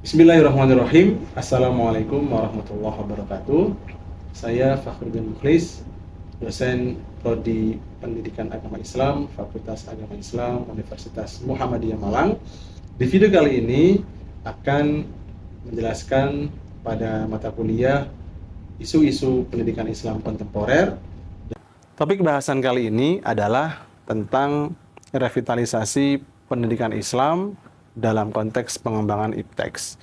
Bismillahirrahmanirrahim. Assalamualaikum warahmatullahi wabarakatuh. Saya Fakhruddin Mukhlis, dosen Prodi Pendidikan Agama Islam, Fakultas Agama Islam, Universitas Muhammadiyah Malang. Di video kali ini akan menjelaskan pada mata kuliah isu-isu pendidikan Islam kontemporer. Topik bahasan kali ini adalah tentang revitalisasi pendidikan Islam dalam konteks pengembangan IPTEX.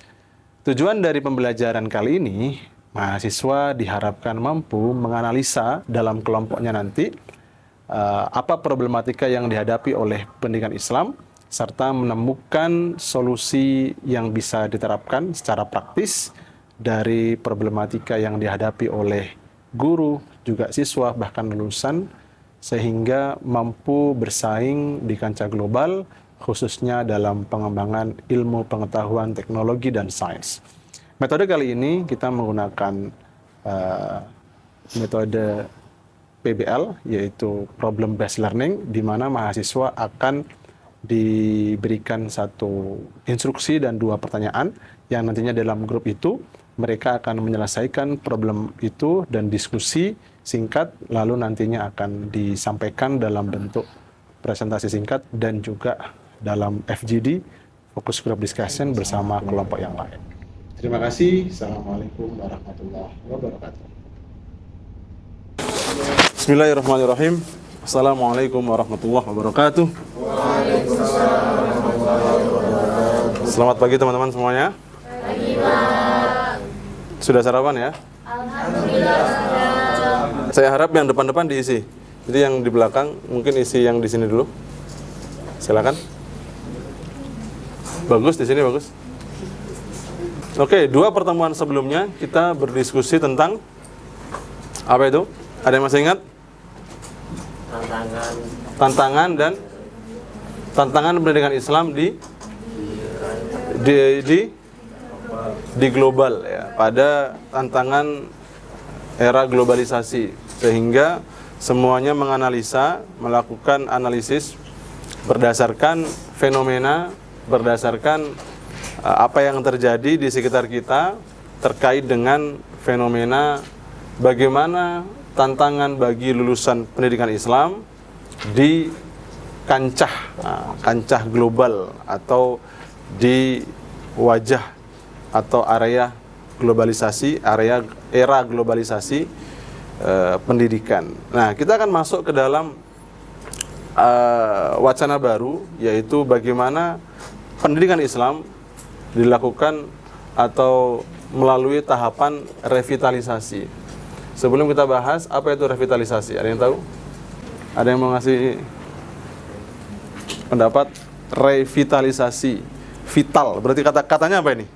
Tujuan dari pembelajaran kali ini, mahasiswa diharapkan mampu menganalisa dalam kelompoknya nanti apa problematika yang dihadapi oleh pendidikan Islam, serta menemukan solusi yang bisa diterapkan secara praktis dari problematika yang dihadapi oleh guru, juga siswa, bahkan lulusan, sehingga mampu bersaing di kancah global, khususnya dalam pengembangan ilmu pengetahuan, teknologi, dan sains. Metode kali ini kita menggunakan metode PBL, yaitu Problem Based Learning, di mana mahasiswa akan diberikan satu instruksi dan 2 pertanyaan, yang nantinya dalam grup itu mereka akan menyelesaikan problem itu dan diskusi singkat, lalu nantinya akan disampaikan dalam bentuk presentasi singkat dan juga dalam FGD, Focus Group Discussion, bersama kelompok yang lain. Terima kasih. Assalamualaikum warahmatullahi wabarakatuh. Bismillahirrahmanirrahim. Assalamualaikum warahmatullahi wabarakatuh. Selamat pagi teman-teman semuanya. Pagi, Pak. Sudah sarapan ya? Alhamdulillah sudah. Saya harap yang depan-depan diisi. Jadi yang di belakang mungkin isi yang di sini dulu. Silakan. Bagus, di sini bagus. Oke, 2 pertemuan sebelumnya kita berdiskusi tentang apa itu? Ada yang masih ingat? Tantangan pendidikan Islam di global ya, pada tantangan era globalisasi, sehingga semuanya menganalisa, melakukan analisis berdasarkan fenomena, berdasarkan apa yang terjadi di sekitar kita terkait dengan fenomena bagaimana tantangan bagi lulusan pendidikan Islam di kancah global atau di wajah atau area globalisasi, era globalisasi pendidikan. Nah, kita akan masuk ke dalam wacana baru, yaitu bagaimana pendidikan Islam dilakukan atau melalui tahapan revitalisasi. Sebelum kita bahas apa itu revitalisasi, ada yang tahu? Ada yang mau ngasih pendapat? Revitalisasi, vital, berarti katanya apa ini?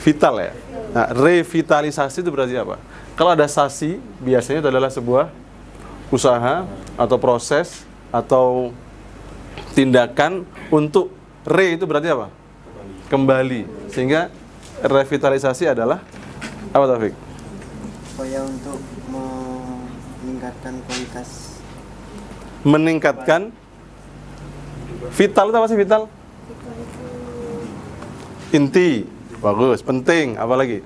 Vital ya. Nah, revitalisasi itu berarti apa? Kalau ada sasi, biasanya itu adalah sebuah usaha atau proses atau tindakan untuk itu berarti apa? Kembali. Sehingga revitalisasi adalah apa, Taufik? Supaya untuk meningkatkan kualitas. Meningkatkan vital itu apa sih vital? Inti. Bagus, penting, apa lagi?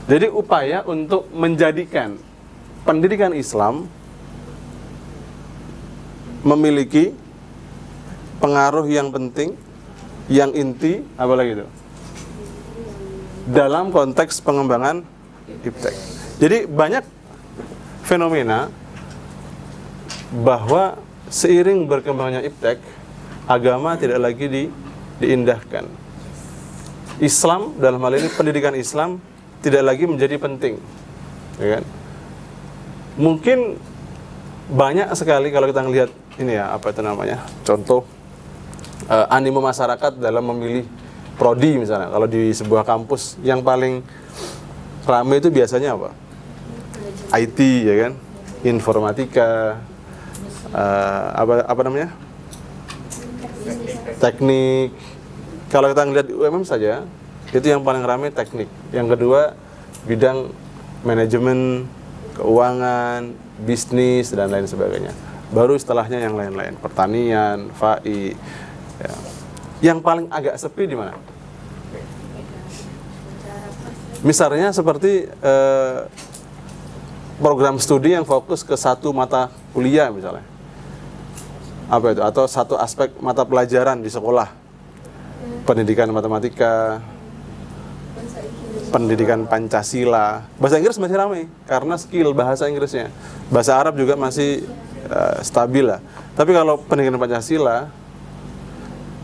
Jadi upaya untuk menjadikan pendidikan Islam memiliki pengaruh yang penting, yang inti, apa lagi itu? Dalam konteks pengembangan IPTEX. Jadi banyak fenomena bahwa seiring berkembangnya IPTEX, agama tidak lagi diindahkan. Islam, dalam hal ini pendidikan Islam, tidak lagi menjadi penting, ya kan? Mungkin banyak sekali kalau kita melihat ini ya, apa itu namanya, contoh animo masyarakat dalam memilih prodi misalnya. Kalau di sebuah kampus yang paling ramai itu biasanya apa? IT, ya kan? Informatika, apa namanya? Teknik. Kalau kita ngelihat UMM saja, itu yang paling ramai teknik. Yang kedua, bidang manajemen, keuangan, bisnis, dan lain sebagainya. Baru setelahnya yang lain-lain, pertanian, FAI. Ya. Yang paling agak sepi di mana? Misalnya seperti program studi yang fokus ke satu mata kuliah misalnya. Apa itu? Atau satu aspek mata pelajaran di sekolah. Pendidikan matematika, pendidikan Pancasila. Bahasa Inggris masih ramai karena skill bahasa Inggrisnya. Bahasa Arab juga masih stabil lah. Tapi kalau pendidikan Pancasila,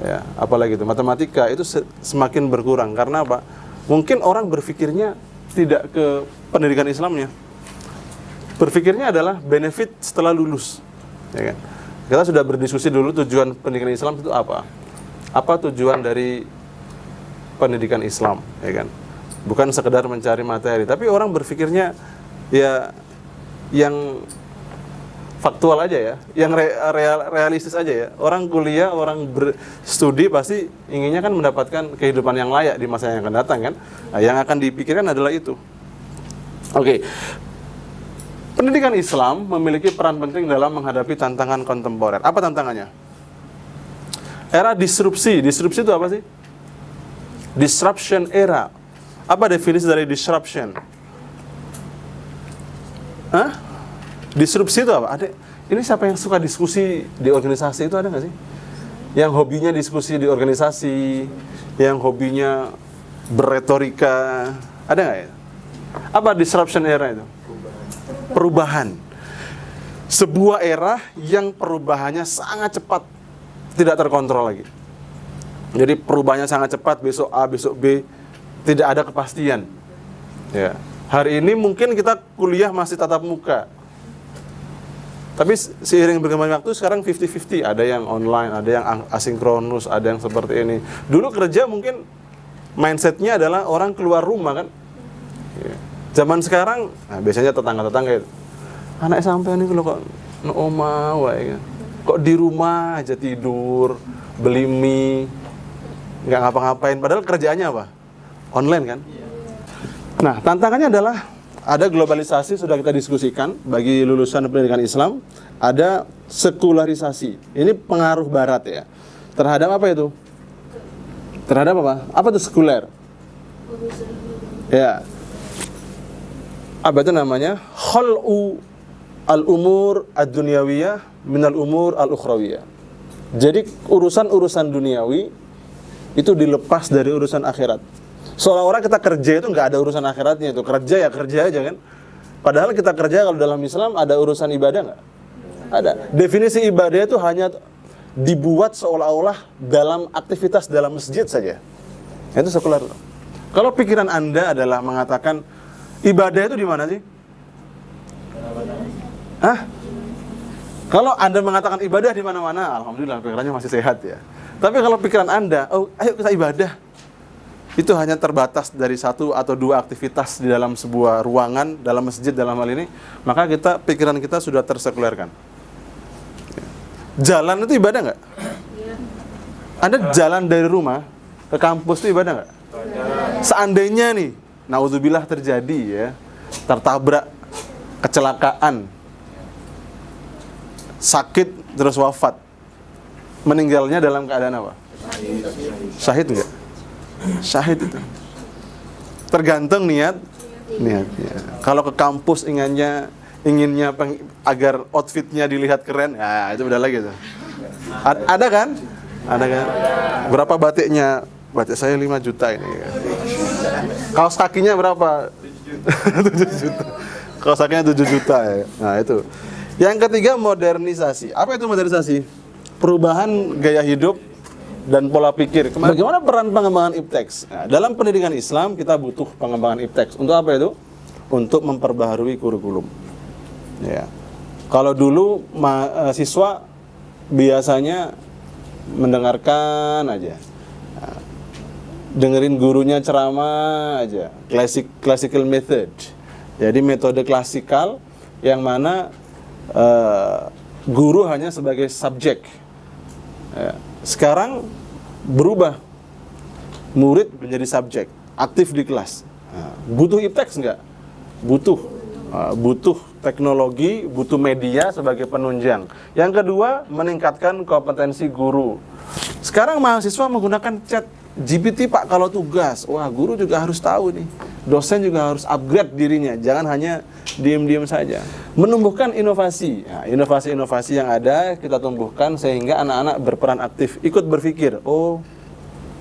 ya, apalagi itu matematika itu semakin berkurang. Karena apa? Mungkin orang berpikirnya tidak ke pendidikan Islamnya. Berpikirnya adalah benefit setelah lulus, ya kan? Kita sudah berdiskusi dulu tujuan pendidikan Islam itu apa? Apa tujuan dari pendidikan Islam, ya kan? Bukan sekedar mencari materi, tapi orang berpikirnya ya yang faktual aja ya, yang realistis aja ya. Orang kuliah, orang berstudi pasti inginnya kan mendapatkan kehidupan yang layak di masa yang akan datang kan? Nah, yang akan dipikirkan adalah itu. Oke. Pendidikan Islam memiliki peran penting dalam menghadapi tantangan kontemporer. Apa tantangannya? Era disrupsi. Disrupsi itu apa sih? Disruption era. Apa definisi dari disruption? Hah? Disrupsi itu apa? Ini siapa yang suka diskusi di organisasi itu ada nggak sih? Yang hobinya diskusi di organisasi, yang hobinya berretorika, ada nggak ya? Apa disruption era itu? Perubahan. Sebuah era yang perubahannya sangat cepat, tidak terkontrol lagi. Jadi perubahannya sangat cepat, besok A, besok B, tidak ada kepastian. Ya. Hari ini mungkin kita kuliah masih tatap muka. Tapi seiring berkembangnya waktu sekarang 50-50, ada yang online, ada yang asinkronus, ada yang seperti ini. Dulu kerja mungkin mindsetnya adalah orang keluar rumah kan. Ya. Zaman sekarang, nah biasanya tetangga-tetangga itu, anak sampai ini kalau kok oma wae kan. Kok di rumah aja tidur, beli mie, nggak ngapa-ngapain. Padahal kerjaannya apa? Online kan? Nah, tantangannya adalah ada globalisasi, sudah kita diskusikan bagi lulusan pendidikan Islam, ada sekularisasi. Ini pengaruh Barat ya. Terhadap apa itu? Terhadap apa? Apa itu sekuler? Ya. Apa itu namanya? Khal'u al-umur ad-dunyawiyah minal umur al-ukhrawiyah. Jadi urusan-urusan duniawi itu dilepas dari urusan akhirat. Seolah-olah kita kerja itu nggak ada urusan akhiratnya itu. Kerja ya kerja aja kan. Padahal kita kerja kalau dalam Islam ada urusan ibadah nggak? Ada. Definisi ibadah itu hanya dibuat seolah-olah dalam aktivitas dalam masjid saja. Itu sekuler. Kalau pikiran Anda adalah mengatakan ibadah itu di mana sih? Hah? Kalau Anda mengatakan ibadah di mana-mana, alhamdulillah pikirannya masih sehat ya. Tapi kalau pikiran Anda, oh ayo kita ibadah, itu hanya terbatas dari satu atau dua aktivitas di dalam sebuah ruangan, dalam masjid dalam hal ini, maka pikiran kita sudah tersekulerkan. Jalan itu ibadah nggak? Anda jalan dari rumah ke kampus itu ibadah nggak? Seandainya nih, naudzubillah terjadi ya, tertabrak, kecelakaan, sakit terus wafat, meninggalnya dalam keadaan apa? Syahid enggak? Syahid itu. Tergantung niatnya. Kalau ke kampus inginnya agar outfitnya dilihat keren, ya itu udah lagi tuh. Ada kan? Ada kan? Berapa batiknya? Batik saya 5 juta ini. Kaos kakinya berapa? 7 juta. Kaos kakinya 7 juta ya. Nah, itu. Yang ketiga, modernisasi. Apa itu modernisasi? Perubahan gaya hidup dan pola pikir. Bagaimana peran pengembangan ipteks? Nah, dalam pendidikan Islam kita butuh pengembangan ipteks. Untuk apa itu? Untuk memperbaharui kurikulum. Ya. Kalau dulu siswa biasanya mendengarkan aja. Nah, dengerin gurunya ceramah aja. Classical method. Jadi metode klasikal yang mana guru hanya sebagai subjek. Ya. Sekarang berubah, murid menjadi subjek, aktif di kelas. Nah, butuh ipteks enggak? Butuh teknologi, butuh media sebagai penunjang. Yang kedua, meningkatkan kompetensi guru. Sekarang mahasiswa menggunakan chat GPT Pak kalau tugas. Wah, guru juga harus tahu nih. dosen juga harus upgrade dirinya, jangan hanya diam-diam saja. Menumbuhkan inovasi. Nah, inovasi-inovasi yang ada kita tumbuhkan sehingga anak-anak berperan aktif, ikut berpikir. Oh,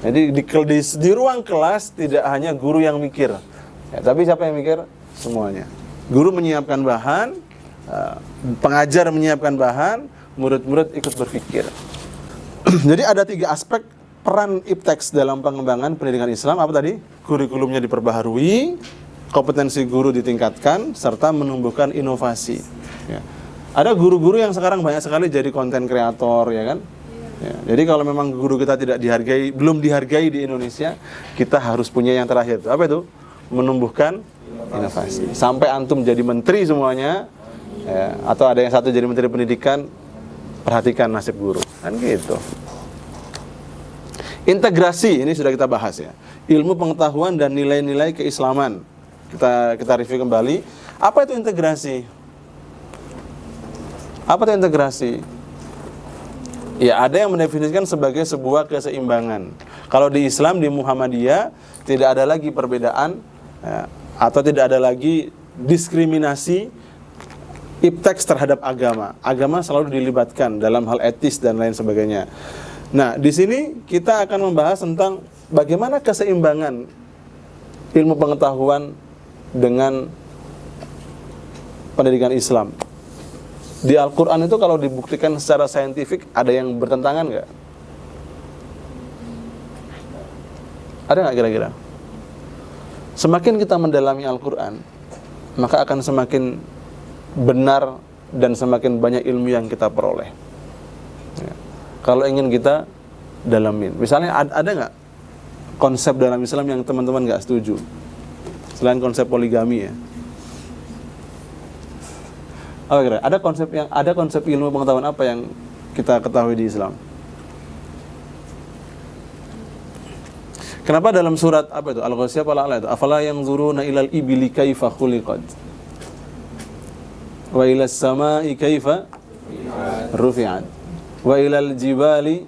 jadi di ruang kelas tidak hanya guru yang mikir, ya, tapi siapa yang mikir? Semuanya. Guru menyiapkan bahan, pengajar menyiapkan bahan, murid-murid ikut berpikir. Jadi ada 3 aspek peran IPTEX dalam pengembangan pendidikan Islam. Apa tadi? Kurikulumnya diperbaharui, kompetensi guru ditingkatkan, serta menumbuhkan inovasi. Ya. Ada guru-guru yang sekarang banyak sekali jadi konten kreator, ya kan? Ya. Jadi kalau memang guru kita tidak dihargai, belum dihargai di Indonesia, kita harus punya yang terakhir. Apa itu? Menumbuhkan inovasi. Sampai antum jadi menteri semuanya, ya, atau ada yang satu jadi menteri pendidikan, perhatikan nasib guru. Kan gitu. Integrasi, ini sudah kita bahas ya. Ilmu pengetahuan dan nilai-nilai keislaman. Kita review kembali. Apa itu integrasi? Apa itu integrasi? Ya, ada yang mendefinisikan sebagai sebuah keseimbangan. Kalau di Islam, di Muhammadiyah, tidak ada lagi perbedaan, ya, atau tidak ada lagi diskriminasi IPTEX terhadap agama. Agama selalu dilibatkan dalam hal etis dan lain sebagainya. Nah, di sini kita akan membahas tentang bagaimana keseimbangan ilmu pengetahuan dengan pendidikan Islam. Di Al-Quran itu kalau dibuktikan secara saintifik, ada yang bertentangan nggak? Ada nggak kira-kira? Semakin kita mendalami Al-Quran, maka akan semakin benar dan semakin banyak ilmu yang kita peroleh. Ya. Kalau ingin kita dalamin, misalnya ada nggak konsep dalam Islam yang teman-teman nggak setuju selain konsep poligami ya? Apa kira? Ada konsep ilmu pengetahuan apa yang kita ketahui di Islam? Kenapa dalam surat apa itu? Al-Ghasyiyah itu? Afala yanzuruna ilal ibili kaifa khuliqat wa ilas samai kaifa rufi'at wa ilal jibali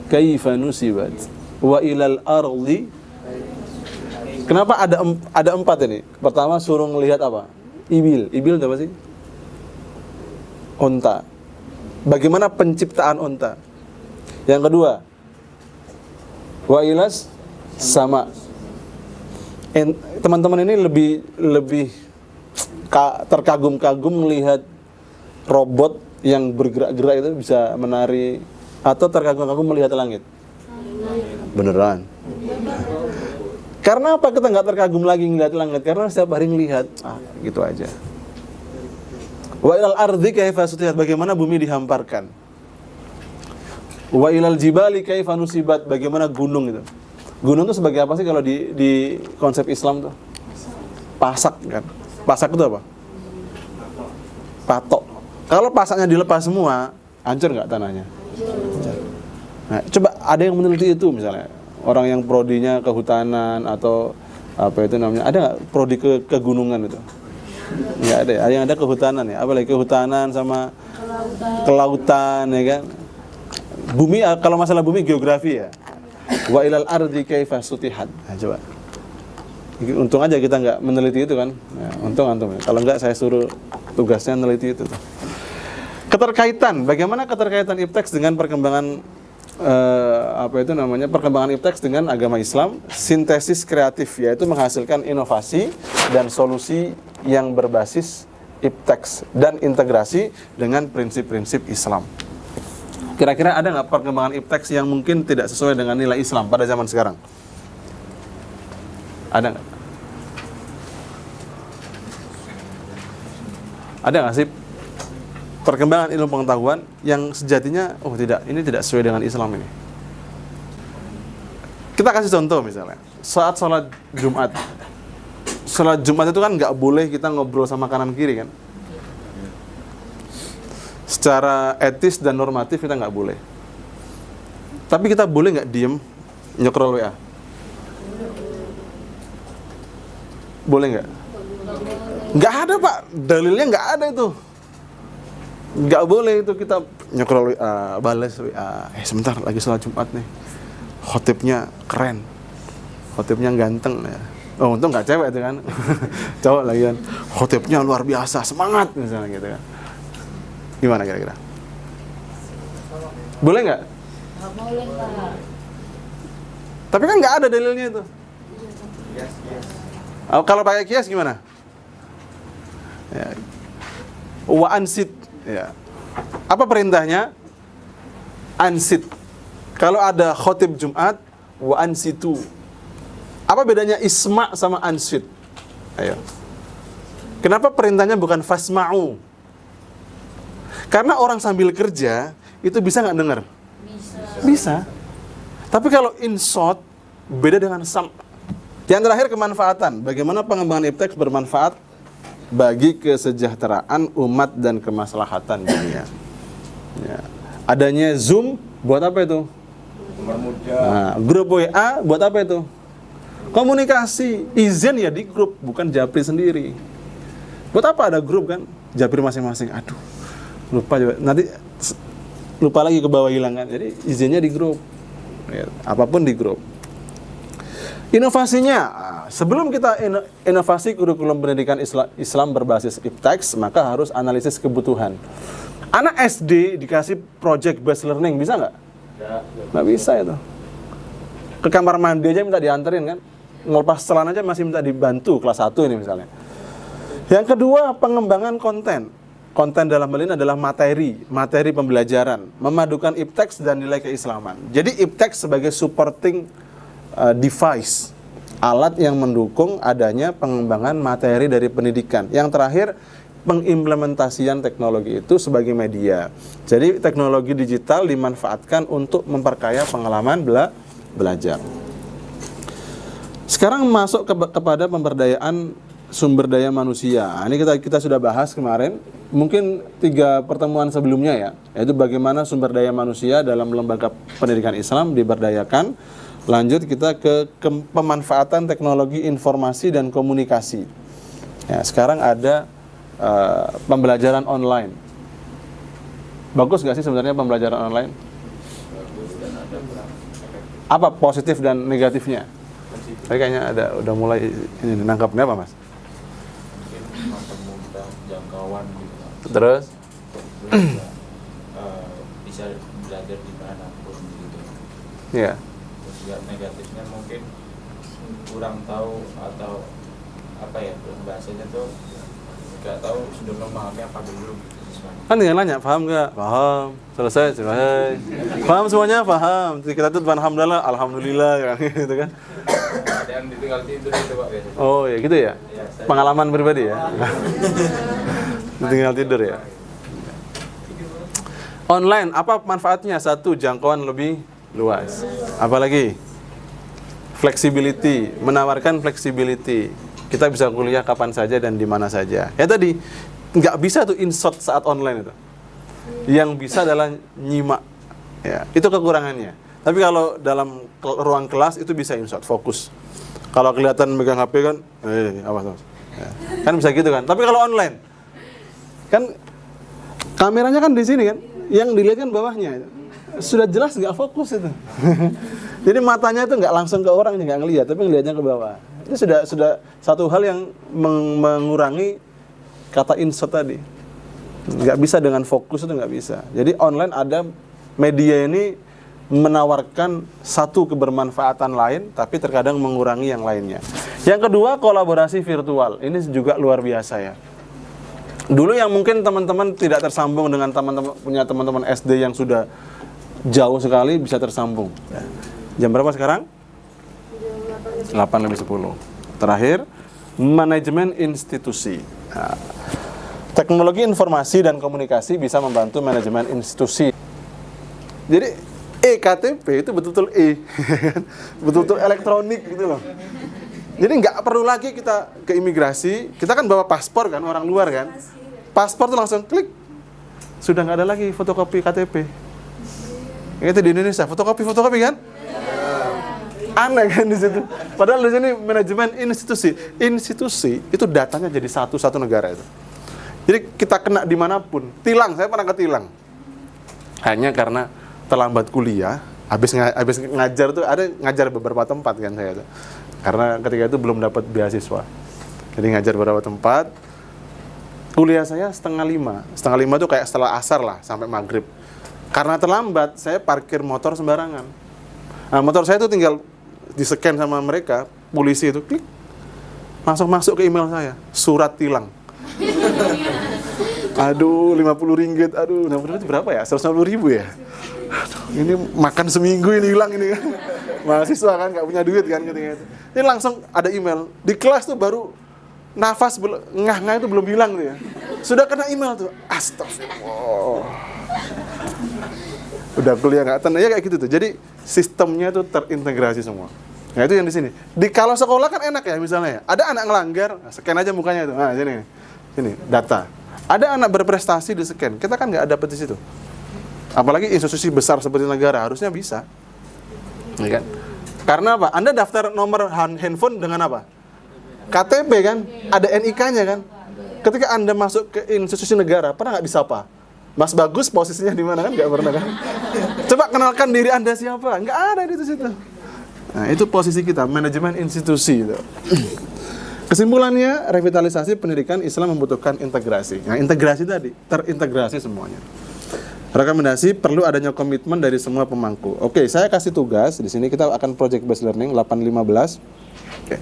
kaifa nusibat wa ilal ardi. Kenapa ada 4 ini? Pertama suruh melihat apa? Ibil itu apa sih? Unta. Bagaimana penciptaan unta? Yang kedua, wa ilas sama. Teman-teman ini lebih terkagum-kagum melihat robot yang bergerak-gerak itu bisa menari, atau terkagum-kagum melihat langit? Beneran. Karena apa kita nggak terkagum lagi melihat langit? Karena setiap hari melihat, gitu aja. Wa ilal ardi kaifa sutihat, bagaimana bumi dihamparkan. Wa ilal jibali kaifa nusibat, bagaimana gunung itu. Gunung itu sebagai apa sih kalau di konsep Islam tuh? Pasak kan. Pasak itu apa? Patok. Kalau pasaknya dilepas semua, hancur nggak tanahnya? Nah, coba ada yang meneliti itu misalnya. Orang yang prodinya kehutanan atau apa itu namanya, ada nggak prodi kegunungan itu? Nggak ada ya, yang ada kehutanan ya, apalagi kehutanan sama kelautan ya kan. Bumi, kalau masalah bumi geografi ya. Wa ilal ardi kaifa sutihat. Nah, coba. Untung aja kita nggak meneliti itu kan. Nah, untung antum ya. Kalau nggak saya suruh tugasnya meneliti itu. Keterkaitan, bagaimana keterkaitan IPTEX dengan perkembangan perkembangan IPTEX dengan agama Islam? Sintesis kreatif, yaitu menghasilkan inovasi dan solusi yang berbasis IPTEX dan integrasi dengan prinsip-prinsip Islam. Kira-kira ada nggak perkembangan IPTEX yang mungkin tidak sesuai dengan nilai Islam pada zaman sekarang? Ada nggak? Ada nggak sih perkembangan ilmu pengetahuan yang sejatinya, ini tidak sesuai dengan Islam ini? Kita kasih contoh misalnya, saat sholat Jumat. Sholat Jumat itu kan nggak boleh kita ngobrol sama kanan kiri kan? Secara etis dan normatif kita nggak boleh. Tapi kita boleh nggak diem nyekrol WA? Boleh nggak? Nggak ada pak, dalilnya nggak ada itu. Nggak boleh itu kita nyekrol WA, balas WA. Sebentar lagi sholat Jumat nih, khotibnya keren. khotibnya ganteng ya. Oh, untung nggak cewek itu kan. Cowok lagi kan. Khotibnya luar biasa, semangat misalnya gitu kan. Gimana kira-kira? Boleh nggak? Nggak boleh, Pak. Tapi kan nggak ada dalilnya itu. Kalau pakai kias gimana? Ya. Wa ansit. Ya. Apa perintahnya? Ansit. Kalau ada khotib Jumat, wa ansitu. Apa bedanya isma sama ansit? Ayo. Kenapa perintahnya bukan fasma'u? Karena orang sambil kerja itu bisa nggak dengar? Bisa. Tapi kalau insot beda dengan sam. Yang terakhir kemanfaatan. Bagaimana pengembangan iptek bermanfaat bagi kesejahteraan umat dan kemaslahatan dunia. Ya. Adanya Zoom buat apa itu? Nah, grup WA buat apa itu? Komunikasi. Izin ya di grup, bukan Japri sendiri. Buat apa ada grup kan? Japri masing-masing. Aduh, lupa juga. Nanti lupa lagi ke bawah hilang kan. Jadi izinnya di grup. Ya, apapun di grup. Inovasinya, sebelum kita inovasi kurikulum pendidikan Islam berbasis ipteks, maka harus analisis kebutuhan. Anak SD dikasih project based learning, bisa nggak? Nggak bisa itu. Ke kamar mandi aja minta dianterin kan? Ngelepas celana aja masih minta dibantu, kelas 1 ini misalnya. Yang kedua, pengembangan konten. Konten dalam hal ini adalah materi pembelajaran, memadukan ipteks dan nilai keislaman. Jadi ipteks sebagai supporting device, alat yang mendukung adanya pengembangan materi dari pendidikan. Yang terakhir, pengimplementasian teknologi itu sebagai media. Jadi teknologi digital dimanfaatkan untuk memperkaya pengalaman belajar. Sekarang masuk kepada pemberdayaan sumber daya manusia. Ini kita sudah bahas kemarin, mungkin 3 pertemuan sebelumnya ya, yaitu bagaimana sumber daya manusia dalam lembaga pendidikan Islam diberdayakan. Lanjut kita ke pemanfaatan teknologi informasi dan komunikasi. Ya, sekarang ada pembelajaran online. Bagus nggak sih sebenarnya pembelajaran online? Apa positif dan negatifnya? Tapi kayaknya udah mulai ini nangkapnya apa, Mas? Mungkin mempermudah jangkauan gitu. Terus? Bisa belajar dimanapun gitu. Iya. Terus juga negatifnya mungkin kurang tahu atau apa ya, bahasanya tuh nggak tahu sudah memahami apa dulu gitu. Kan tinggal nanya, paham nggak? Paham. Selesai. Paham semuanya? Paham. Kita tuh alhamdulillah, alhamdulillah gitu kan. Ada yang ditinggal tidur itu Pak biasanya. Oh ya gitu ya? Pengalaman pribadi ya? Tinggal tidur ya? Online, apa manfaatnya? 1, jangkauan lebih luas. Apalagi? Flexibility, menawarkan flexibility. Kita bisa kuliah kapan saja dan di mana saja. Ya tadi, nggak bisa tuh insert saat online itu. Yang bisa adalah nyimak. Ya, itu kekurangannya. Tapi kalau dalam ruang kelas itu bisa insert, fokus. Kalau kelihatan megang HP kan, awas. Ya. Kan bisa gitu kan. Tapi kalau online, kan kameranya kan di sini kan, yang dilihat kan bawahnya. Sudah jelas nggak fokus itu. Jadi matanya itu nggak langsung ke orang, nggak ngelihat, tapi ngelihatnya ke bawah. Itu sudah satu hal yang mengurangi kata insert tadi. Nggak bisa dengan fokus, itu nggak bisa. Jadi online ada media ini menawarkan satu kebermanfaatan lain, tapi terkadang mengurangi yang lainnya. Yang kedua, kolaborasi virtual. Ini juga luar biasa ya. Dulu yang mungkin teman-teman tidak tersambung dengan teman-teman SD yang sudah jauh sekali bisa tersambung. Jam berapa sekarang? 8:10. Terakhir, manajemen institusi. Nah, teknologi informasi dan komunikasi bisa membantu manajemen institusi. Jadi eKTP itu betul-betul betul-betul elektronik gitu loh. Jadi nggak perlu lagi kita ke imigrasi, kita kan bawa paspor kan, orang luar kan. Paspor tuh langsung klik, sudah nggak ada lagi fotokopi KTP. Itu di Indonesia, fotokopi kan? Aneh kan di situ. Padahal di sini manajemen institusi. Institusi itu datanya jadi satu negara itu. Jadi kita kena dimanapun. Tilang, saya pernah ketilang. Hanya karena terlambat kuliah, Habis ngajar tuh ada ngajar beberapa tempat kan saya tuh. Karena ketika itu belum dapat beasiswa. Jadi ngajar beberapa tempat. Kuliah saya 4:30. 4:30 tuh kayak setelah asar lah sampai maghrib. Karena terlambat, saya parkir motor sembarangan. Nah, motor saya tuh tinggal di-scan sama mereka, polisi itu klik. Langsung masuk ke email saya, surat tilang. Aduh, 50 ringgit. Aduh, 50 itu berapa ya? 150.000 ya? Aduh, ini makan seminggu ini hilang ini kan. Mahasiswa kan nggak punya duit kan ketika itu. Ini langsung ada email. Di kelas tuh baru nafas ngah-ngah itu belum hilang tuh ya. Sudah kena email tuh. Astagfirullah. Udah kuliah nggak tenang ya kayak gitu tuh. Jadi sistemnya tuh terintegrasi semua. Nah itu yang di sini. Di kalau sekolah kan enak ya misalnya ya. Ada anak ngelanggar, scan aja mukanya itu. Nah sini data. Ada anak berprestasi di scan. Kita kan nggak dapet di situ. Apalagi institusi besar seperti negara harusnya bisa. Ya kan? Karena apa? Anda daftar nomor handphone dengan apa? KTP kan? Ada NIK-nya kan? Ketika Anda masuk ke institusi negara, pernah nggak disapa? Mas Bagus posisinya di mana kan? Nggak pernah kan? Coba kenalkan diri Anda siapa? Nggak ada di situ. Nah, itu posisi kita, manajemen institusi itu. Kesimpulannya, revitalisasi pendidikan Islam membutuhkan integrasi. Nah, integrasi tadi, terintegrasi semuanya. Rekomendasi perlu adanya komitmen dari semua pemangku. Oke, saya kasih tugas di sini kita akan project based learning 8-15. Oke.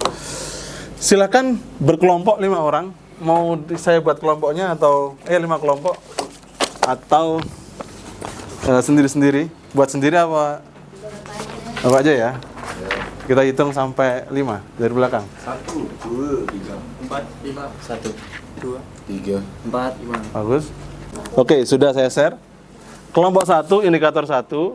Silakan berkelompok 5 orang. Mau saya buat kelompoknya atau 5 kelompok atau sendiri-sendiri. Buat sendiri apa aja ya? Kita hitung sampai 5 dari belakang. 1, 2, 3, 4, 5. 1, 2, 3, 4, 5. Bagus. Oke, sudah saya share. Kelompok 1 indikator 1,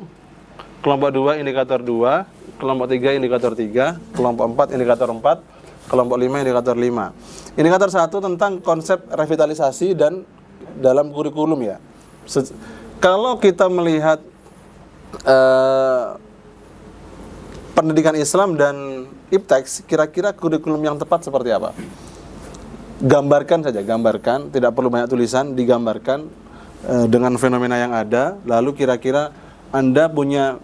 kelompok 2 indikator 2, kelompok 3 indikator 3, kelompok 4 indikator 4, kelompok 5 indikator 5. Indikator 1 tentang konsep revitalisasi dan dalam kurikulum ya. Kalau kita melihat pendidikan Islam dan IPTEX, kira-kira kurikulum yang tepat seperti apa? Gambarkan saja, tidak perlu banyak tulisan, digambarkan dengan fenomena yang ada, lalu kira-kira Anda punya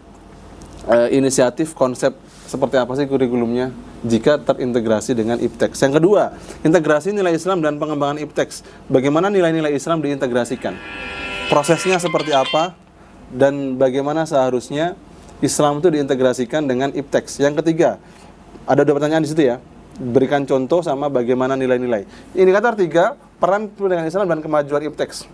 inisiatif konsep seperti apa sih kurikulumnya jika terintegrasi dengan IPTEX. Yang kedua, integrasi nilai Islam dan pengembangan IPTEX. Bagaimana nilai-nilai Islam diintegrasikan? Prosesnya seperti apa? Dan bagaimana seharusnya Islam itu diintegrasikan dengan IPTEX. Yang ketiga, ada 2 pertanyaan di situ ya. Berikan contoh sama bagaimana nilai-nilai. Indikator 3, peran pendidikan Islam dan kemajuan IPTEX.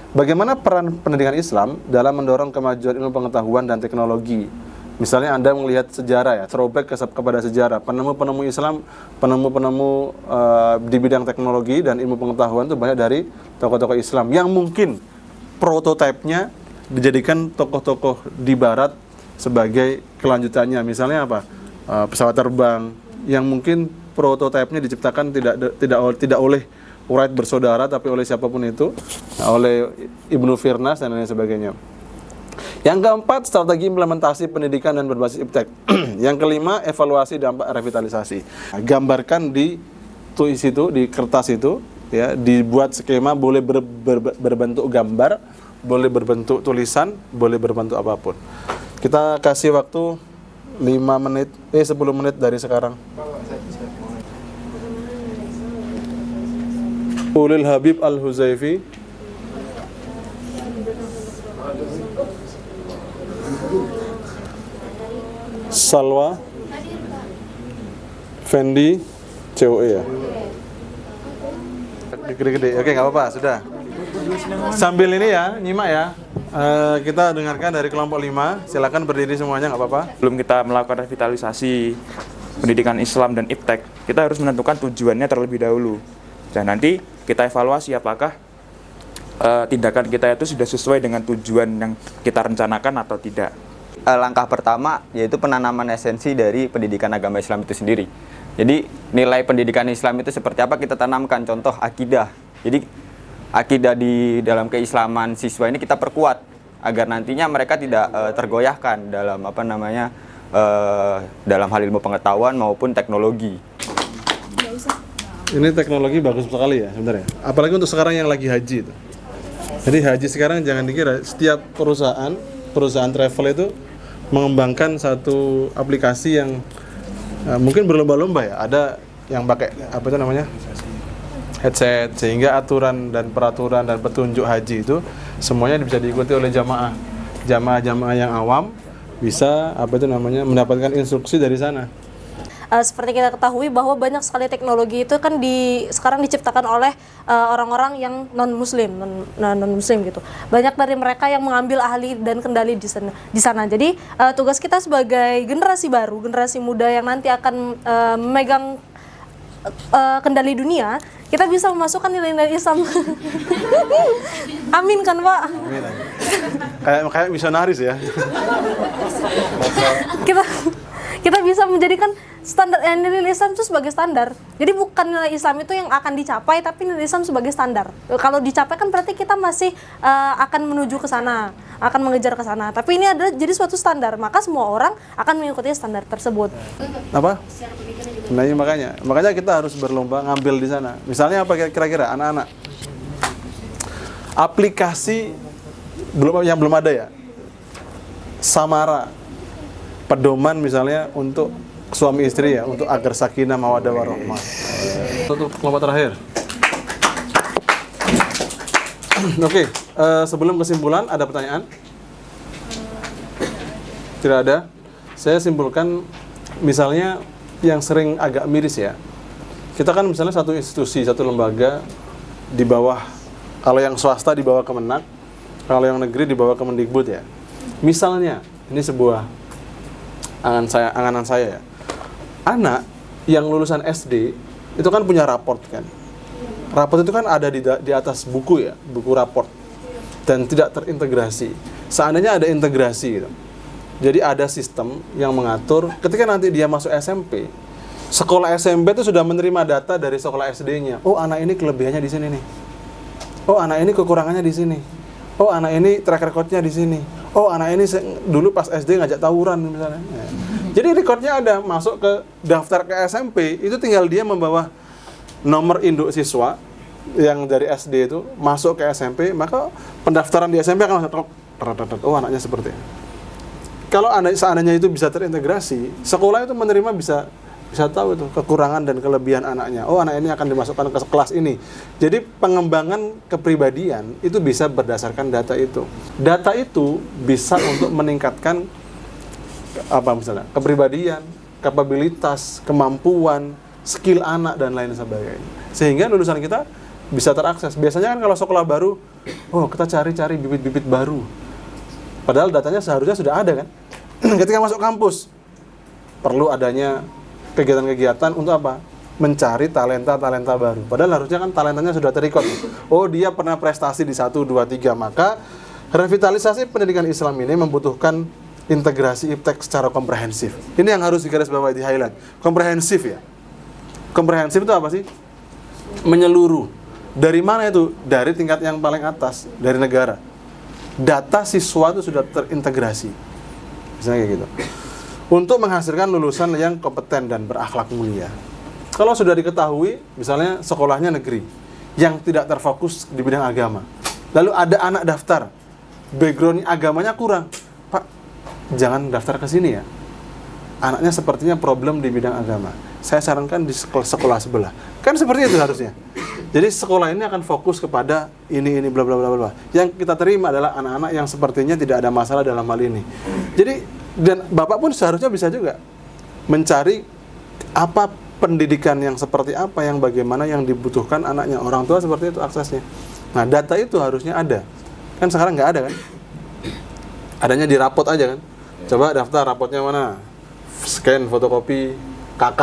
Bagaimana peran pendidikan Islam dalam mendorong kemajuan ilmu pengetahuan dan teknologi? Misalnya Anda melihat sejarah ya, throwback kepada sejarah. Penemu-penemu Islam, penemu-penemu di bidang teknologi dan ilmu pengetahuan itu banyak dari tokoh-tokoh Islam yang mungkin prototipenya dijadikan tokoh-tokoh di Barat sebagai kelanjutannya. Misalnya apa? Pesawat terbang yang mungkin prototipenya diciptakan tidak oleh Wright bersaudara, tapi oleh siapapun itu, oleh Ibnu Firnas dan lain sebagainya. Yang keempat, strategi implementasi pendidikan dan berbasis IPTEX. Yang kelima, evaluasi dampak revitalisasi. Gambarkan di tulis itu, di kertas itu, ya, dibuat skema, boleh berbentuk gambar, boleh berbentuk tulisan, boleh berbentuk apapun. Kita kasih waktu 10 menit dari sekarang. Ulil Habib Al-Huzaifi, Salwa, Fendi, COE ya. Gede-gede, oke nggak apa-apa, sudah. Sambil ini ya, nyimak ya. Kita dengarkan dari kelompok 5. Silakan berdiri semuanya, nggak apa-apa. Sebelum kita melakukan revitalisasi pendidikan Islam dan IPTEX, kita harus menentukan tujuannya terlebih dahulu. Dan nanti kita evaluasi apakah tindakan kita itu sudah sesuai dengan tujuan yang kita rencanakan atau tidak. Langkah pertama yaitu penanaman esensi dari pendidikan agama Islam itu sendiri. Jadi nilai pendidikan Islam itu seperti apa kita tanamkan, contoh akidah. Jadi akidah di dalam keislaman siswa ini kita perkuat agar nantinya mereka tidak tergoyahkan dalam dalam hal ilmu pengetahuan maupun teknologi. Ini teknologi bagus sekali ya sebenarnya. Apalagi untuk sekarang yang lagi haji itu. Jadi haji sekarang jangan dikira setiap perusahaan travel itu mengembangkan satu aplikasi yang mungkin berlomba-lomba ya. Ada yang pakai apa itu namanya? Headset, sehingga aturan dan peraturan dan petunjuk haji itu semuanya bisa diikuti oleh jamaah yang awam, bisa apa itu namanya mendapatkan instruksi dari sana. Seperti kita ketahui bahwa banyak sekali teknologi itu kan sekarang diciptakan oleh orang-orang yang non muslim gitu. Banyak dari mereka yang mengambil ahli dan kendali di sana. Jadi tugas kita sebagai generasi baru, generasi muda yang nanti akan memegang kendali dunia, kita bisa memasukkan nilai-nilai Islam. Amin kan, Pak? Amin. Kayak misionaris ya. kita bisa menjadikan standar nilai Islam itu sebagai standar. Jadi bukan nilai Islam itu yang akan dicapai, tapi nilai Islam sebagai standar. Kalau dicapai kan berarti kita masih akan menuju ke sana, akan mengejar ke sana. Tapi ini adalah jadi suatu standar, maka semua orang akan mengikuti standar tersebut. Apa? Nah, makanya kita harus berlomba ngambil di sana. Misalnya apa kira-kira anak-anak? Aplikasi yang belum ada ya. Samara, pedoman misalnya untuk suami istri ya, untuk agar sakinah mawaddah warahmah. Untuk kelompok terakhir. Oke, sebelum kesimpulan ada pertanyaan? Tidak ada. Saya simpulkan misalnya yang sering agak miris ya. Kita kan misalnya satu institusi, satu lembaga di bawah, kalau yang swasta di bawah Kemenak, kalau yang negeri di bawah Kemendikbud ya. Misalnya, ini sebuah anganan saya ya. Anak yang lulusan SD itu kan punya raport kan. Raport itu kan ada di atas buku ya, buku raport. Dan tidak terintegrasi. Seandainya ada integrasi gitu. Jadi ada sistem yang mengatur ketika nanti dia masuk SMP, sekolah SMP itu sudah menerima data dari sekolah SD-nya. Oh, anak ini kelebihannya di sini nih. Oh, anak ini kekurangannya di sini. Oh, anak ini track record-nya di sini. Oh, anak ini dulu pas SD ngajak tawuran misalnya. Jadi recordnya ada, masuk ke daftar ke SMP, itu tinggal dia membawa nomor induk siswa yang dari SD itu masuk ke SMP, maka pendaftaran di SMP akan masuk. Oh, anaknya seperti ini. Kalau seandainya itu bisa terintegrasi, sekolah itu menerima bisa tahu itu kekurangan dan kelebihan anaknya. Oh, anak ini akan dimasukkan ke kelas ini. Jadi pengembangan kepribadian itu bisa berdasarkan data itu. Data itu bisa untuk meningkatkan misalnya kepribadian, kapabilitas, kemampuan, skill anak dan lain sebagainya. Sehingga lulusan kita bisa terakses. Biasanya kan kalau sekolah baru, kita cari bibit-bibit baru. Padahal datanya seharusnya sudah ada kan. Ketika masuk kampus, perlu adanya kegiatan-kegiatan untuk apa? Mencari talenta-talenta baru. Padahal harusnya kan talentanya sudah terrecord. Oh, dia pernah prestasi di 1, 2, 3. Maka revitalisasi pendidikan Islam ini membutuhkan integrasi iptek secara komprehensif. Ini yang harus digarisbawahi, di highlight. Komprehensif ya. Komprehensif itu apa sih? Menyeluruh. Dari mana itu? Dari tingkat yang paling atas, dari negara. Data siswa itu sudah terintegrasi. Misalnya kayak gitu. Untuk menghasilkan lulusan yang kompeten dan berakhlak mulia. Kalau sudah diketahui, misalnya sekolahnya negeri, yang tidak terfokus di bidang agama. Lalu ada anak daftar, background agamanya kurang. Pak, jangan daftar ke sini ya. Anaknya sepertinya problem di bidang agama. Saya sarankan di sekolah sebelah. Kan seperti itu harusnya. Jadi sekolah ini akan fokus kepada ini bla bla bla bla. Yang kita terima adalah anak-anak yang sepertinya tidak ada masalah dalam hal ini. Jadi dan Bapak pun seharusnya bisa juga mencari apa pendidikan yang seperti apa, yang bagaimana yang dibutuhkan anaknya. Orang tua seperti itu aksesnya. Nah, data itu harusnya ada. Kan sekarang nggak ada kan? Adanya di rapot aja kan? Coba daftar rapotnya mana? Scan, fotokopi KK.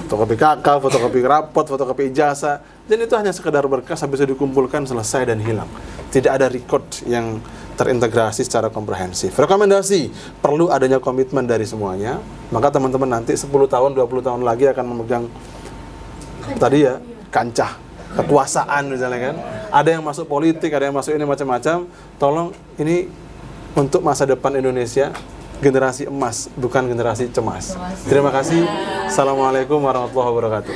Fotokopi KK, fotokopi rapot, fotokopi ijazah. Dan itu hanya sekedar berkas, habis itu dikumpulkan, selesai dan hilang. Tidak ada record yang terintegrasi secara komprehensif. Rekomendasi, perlu adanya komitmen dari semuanya. Maka teman-teman nanti 10 tahun, 20 tahun lagi akan memegang tadi ya, kancah kekuasaan misalnya kan. Ada yang masuk politik, ada yang masuk ini macam-macam. Tolong ini untuk masa depan Indonesia, generasi emas, bukan generasi cemas. Terima kasih. Assalamualaikum warahmatullahi wabarakatuh.